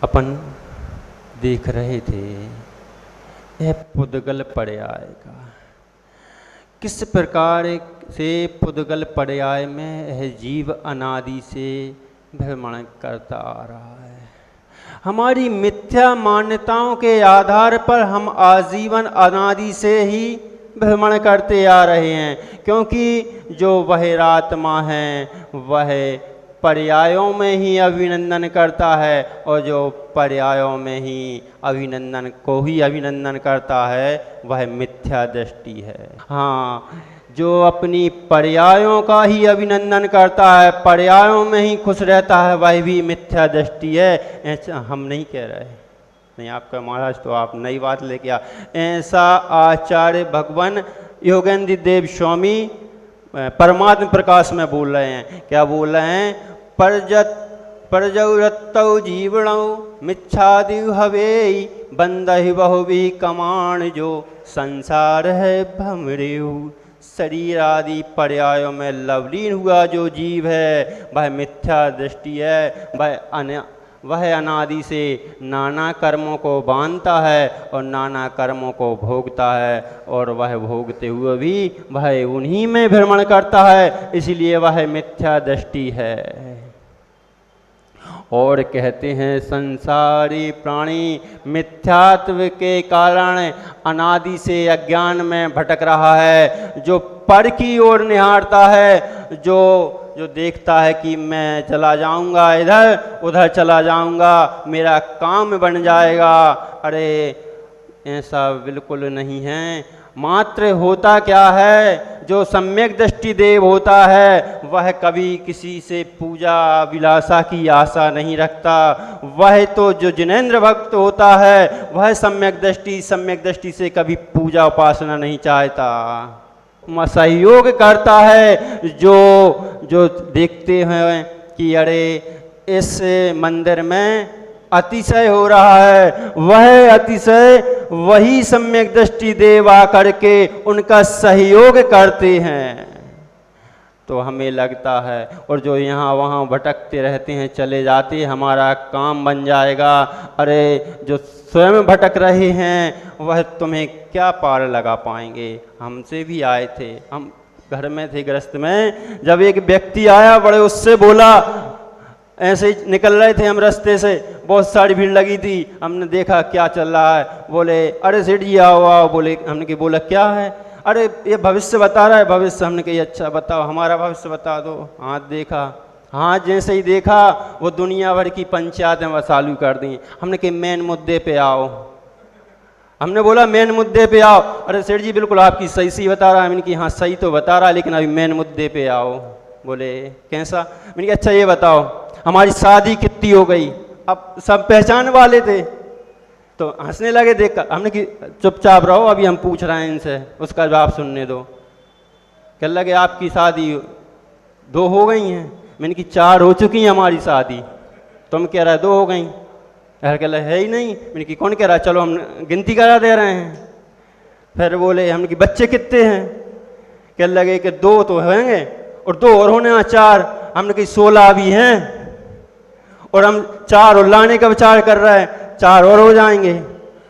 अपन देख रहे थे यह पुद्गल पर्याय का, किस प्रकार से पुद्गल पर्याय में यह जीव अनादि से भ्रमण करता आ रहा है। हमारी मिथ्या मान्यताओं के आधार पर हम आजीवन अनादि से ही भ्रमण करते आ रहे हैं, क्योंकि जो बहिरात्मा है वह पर्यायों में ही अभिनंदन करता है, और जो पर्यायों में ही अभिनंदन को ही अभिनंदन करता है वह मिथ्या दृष्टि है। हाँ, जो अपनी पर्यायों का ही अभिनंदन करता है, पर्यायों में ही खुश रहता है, वह भी मिथ्या दृष्टि है। ऐसा हम नहीं कह रहे, नहीं आपका महाराज तो आप नई बात लेके आ। ऐसा आचार्य भगवान योगेंद्र देव स्वामी परमात्म प्रकाश में बोल रहे हैं। क्या बोल रहे हैं? परजौरत्तौ जीवणौ मिच्छादि हवेई बंदहि बहुवी कमाण, जो संसार है भ्रमरेऊ। शरीर आदि पर्यायों में लवलीन हुआ जो जीव है वह मिथ्या दृष्टि है, वह अनादि से नाना कर्मों को बांधता है और नाना कर्मों को भोगता है, और वह भोगते हुए भी वह उन्हीं में भ्रमण करता है, इसलिए वह मिथ्या दृष्टि है। और कहते हैं संसारी प्राणी मिथ्यात्व के कारण अनादि से अज्ञान में भटक रहा है। जो पर की ओर निहारता है, जो देखता है कि मैं चला जाऊंगा इधर उधर चला जाऊंगा, मेरा काम बन जाएगा, अरे ऐसा बिल्कुल नहीं है। मात्र होता क्या है, जो सम्यक दृष्टि देव होता है वह कभी किसी से पूजा अभिलाषा की आशा नहीं रखता। वह तो जो जिनेंद्र भक्त होता है वह सम्यक दृष्टि से कभी पूजा उपासना नहीं चाहता, सहयोग करता है। जो देखते हैं कि अरे इस मंदिर में अतिशय हो रहा है, वह अतिशय वही सम्यक दृष्टि देव आकर के उनका सहयोग करते हैं, तो हमें लगता है। और जो यहाँ वहाँ भटकते रहते हैं, चले जाते हमारा काम बन जाएगा। अरे जो स्वयं भटक रहे हैं वह तुम्हें क्या पार लगा पाएंगे। हमसे भी आए थे, हम घर में थे गृहस्थ में, जब एक व्यक्ति आया बड़े उससे बोला, ऐसे ही निकल रहे थे हम रास्ते से, बहुत सारी भीड़ लगी थी, हमने देखा क्या चल रहा है। बोले अरे सेठ जी आओ आओ। बोले, हमने कि बोला क्या है? अरे ये भविष्य बता रहा है। भविष्य? हमने कही अच्छा बताओ, हमारा भविष्य बता दो। हाथ देखा, हाथ जैसे ही देखा वो दुनिया भर की पंचायतें वह चालू कर दी। हमने कही मेन मुद्दे पे आओ। हमने बोला मेन मुद्दे पे आओ। अरे सेठ जी बिल्कुल आपकी सही बता रहा है। मैंने कि हाँ सही तो बता रहा है, लेकिन अभी मेन मुद्दे पे आओ। बोले कैसा? मैंने कहा अच्छा ये बताओ हमारी शादी कितनी हो गई। अब सब पहचान वाले थे तो हंसने लगे देखकर। हमने कि चुपचाप रहो, अभी हम पूछ रहे हैं इनसे, उसका जवाब सुनने दो। कहने लगे आपकी शादी 2 हो गई हैं। मैंने कि 4 हो चुकी हैं हमारी शादी। तुम कह रहा है 2 हो गई? कह रहा है ही नहीं। मैंने कि कौन कह रहा है? चलो हम गिनती करा दे रहे हैं। फिर बोले, हमने कि बच्चे कितने हैं? कहने लगे कि 2 तो होंगे और 2 और होने 4। हमने कही 16 भी हैं, और हम 4 और लाने का विचार कर रहे हैं, 4 और हो जाएंगे।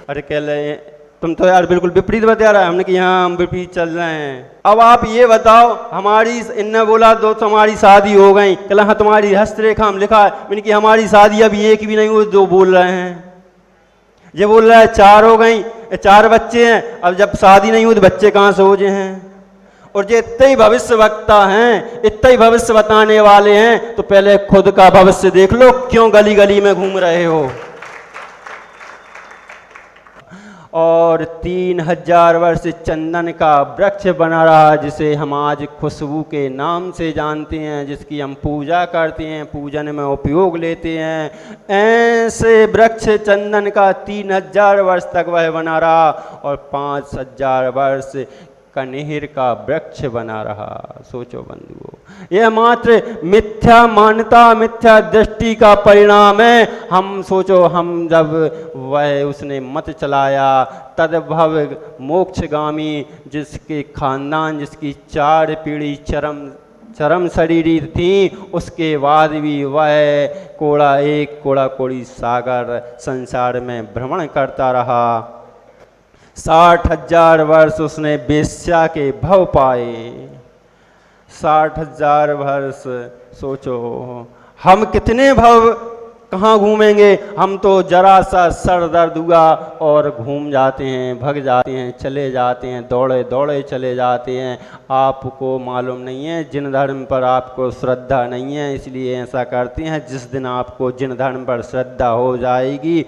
अरे कह रहे तुम तो यार बिल्कुल विपरीत बता रहा है। हमने कि हाँ हम विपरीत चल रहे हैं। अब आप ये बताओ हमारी, इनने बोला 2 तो हमारी शादी हो गई। कहला हाँ तुम्हारी हस्तरेखा हम लिखा है। मैंने कि हमारी शादी अभी 1 भी नहीं हुई, 2 बोल रहे हैं। ये बोल रहा है 4 हो गई, 4 बच्चे हैं। अब जब शादी नहीं हुई तो बच्चे कहाँ से हो जाए हैं? और जो इतने ही भविष्य वक्ता हैं, इतने ही भविष्य बताने वाले हैं, तो पहले खुद का भविष्य देख लो, क्यों गली गली में घूम रहे हो। और 3000 वर्ष चंदन का वृक्ष बना रहा, जिसे हम आज खुशबू के नाम से जानते हैं, जिसकी हम पूजा करते हैं, पूजन में उपयोग लेते हैं। ऐसे वृक्ष चंदन का 3000 वर्ष तक वह बना रहा, और 5000 वर्ष कनेर का वृक्ष बना रहा। सोचो बंधुओं, यह मात्र मिथ्या मान्यता, मिथ्या दृष्टि का परिणाम है। हम सोचो, हम जब वह उसने मत चलाया तदभव मोक्षगामी, जिसके खानदान, जिसकी 4 पीढ़ी चरम चरम शरीरी थी, उसके बाद भी वह कोड़ा कोड़ी सागर संसार में भ्रमण करता रहा। 60,000 वर्ष उसने वेश्या के भव पाए। 60,000 वर्ष, सोचो हम कितने भव कहाँ घूमेंगे। हम तो जरा सा सर दर्द हुआ और घूम जाते हैं, भग जाते हैं, चले जाते हैं, दौड़े दौड़े चले जाते हैं। आपको मालूम नहीं है, जिन धर्म पर आपको श्रद्धा नहीं है इसलिए ऐसा करते हैं। जिस दिन आपको जिन धर्म पर श्रद्धा हो जाएगी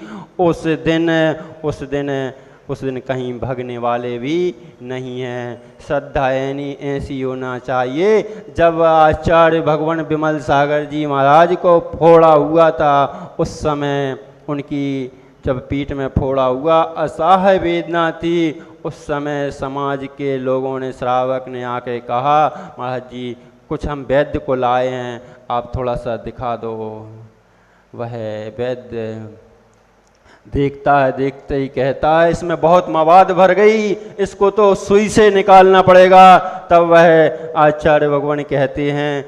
उस दिन कहीं भगने वाले भी नहीं हैं। श्रद्धा यानी ऐसी होना चाहिए। जब आचार्य भगवान विमल सागर जी महाराज को फोड़ा हुआ था, उस समय उनकी जब पीठ में फोड़ा हुआ असह्य वेदना थी। उस समय समाज के लोगों ने, श्रावक ने आके कहा, महाराज जी कुछ हम वैद्य को लाए हैं, आप थोड़ा सा दिखा दो। वह वैद्य देखता है, देखते ही कहता है इसमें बहुत मवाद भर गई, इसको तो सुई से निकालना पड़ेगा। तब वह आचार्य भगवान कहते हैं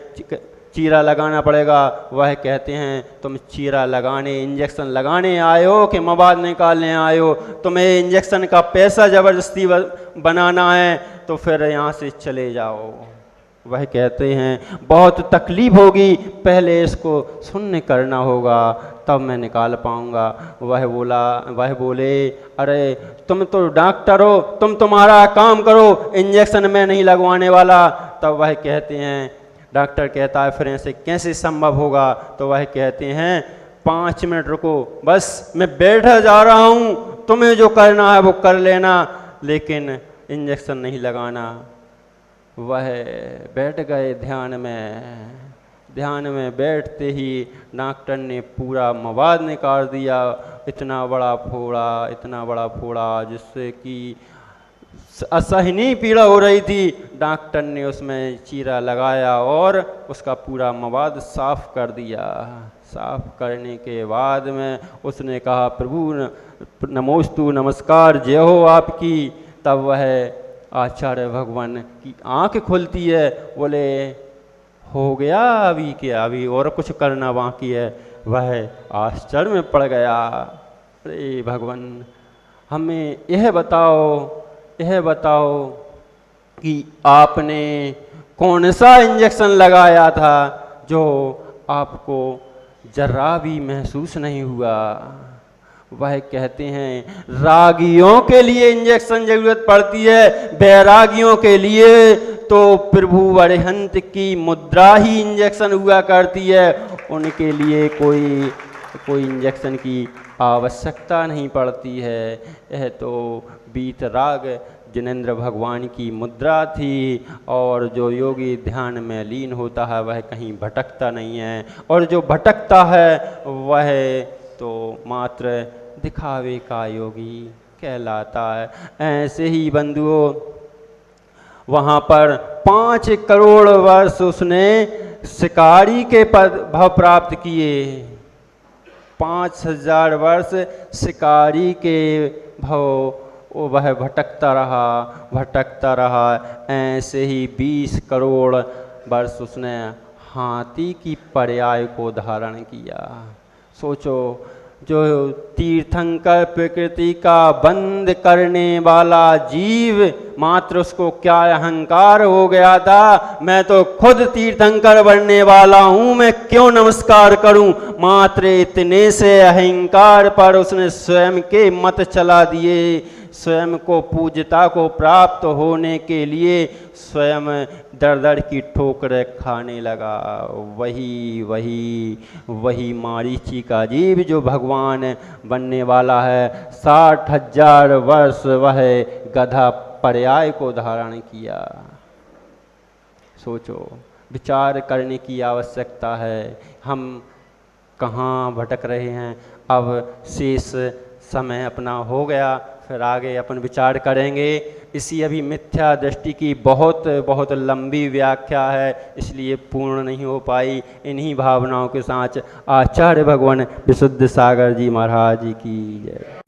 चीरा लगाना पड़ेगा। वह कहते हैं तुम चीरा लगाने, इंजेक्शन लगाने आए हो कि मवाद निकालने आए हो? तुम्हें इंजेक्शन का पैसा ज़बरदस्ती बनाना है तो फिर यहाँ से चले जाओ। वह कहते हैं बहुत तकलीफ होगी, पहले इसको शून्य करना होगा तब मैं निकाल पाऊंगा। वह बोले अरे तुम तो डॉक्टर हो, तुम तुम्हारा काम करो, इंजेक्शन मैं नहीं लगवाने वाला। तब वह कहते हैं, डॉक्टर कहता है फिर ऐसे कैसे संभव होगा? तो वह कहते हैं 5 मिनट रुको, बस मैं बैठा जा रहा हूँ, तुम्हें जो करना है वो कर लेना, लेकिन इंजेक्शन नहीं लगाना। वह बैठ गए ध्यान में बैठते ही डॉक्टर ने पूरा मवाद निकाल दिया। इतना बड़ा फोड़ा जिससे कि असहनीय पीड़ा हो रही थी। डॉक्टर ने उसमें चीरा लगाया और उसका पूरा मवाद साफ कर दिया। साफ करने के बाद में उसने कहा प्रभु नमोस्तु, नमस्कार, जय हो आपकी। तब वह आचार्य भगवान की आंख खुलती है, बोले हो गया अभी क्या, अभी और कुछ करना बाकी है। वह आश्चर्य में पड़ गया। अरे भगवान हमें यह बताओ कि आपने कौन सा इंजेक्शन लगाया था जो आपको जरा भी महसूस नहीं हुआ। वह कहते हैं रागियों के लिए इंजेक्शन जरूरत पड़ती है, बैरागियों के लिए तो प्रभु अरिहंत की मुद्रा ही इंजेक्शन हुआ करती है, उनके लिए कोई इंजेक्शन की आवश्यकता नहीं पड़ती है। यह तो वीतराग जिनेंद्र भगवान की मुद्रा थी, और जो योगी ध्यान में लीन होता है वह कहीं भटकता नहीं है, और जो भटकता है वह तो मात्र दिखावे का योगी कहलाता है। ऐसे ही बंधुओं वहाँ पर 5 करोड़ वर्ष उसने शिकारी के पद भाव प्राप्त किए। 5,000 वर्ष शिकारी के भाव वह भटकता रहा। ऐसे ही 20 करोड़ वर्ष उसने हाथी की पर्याय को धारण किया। सोचो, जो तीर्थंकर प्रकृति का बंद करने वाला जीव, मात्र उसको क्या अहंकार हो गया था, मैं तो खुद तीर्थंकर बनने वाला हूँ, मैं क्यों नमस्कार करूँ। मात्र इतने से अहंकार पर उसने स्वयं के मत चला दिए। स्वयं को पूज्यता को प्राप्त होने के लिए स्वयं दर दर की ठोकरें खाने लगा। वही मारीची का जीव जो भगवान बनने वाला है। 60,000 वर्ष वह गधा पर्याय को धारण किया। सोचो, विचार करने की आवश्यकता है, हम कहाँ भटक रहे हैं। अब शेष समय अपना हो गया, फिर आगे अपन विचार करेंगे। इसी अभी मिथ्या दृष्टि की बहुत लंबी व्याख्या है, इसलिए पूर्ण नहीं हो पाई। इन्हीं भावनाओं के साथ आचार्य भगवान विशुद्ध सागर जी महाराज की जय।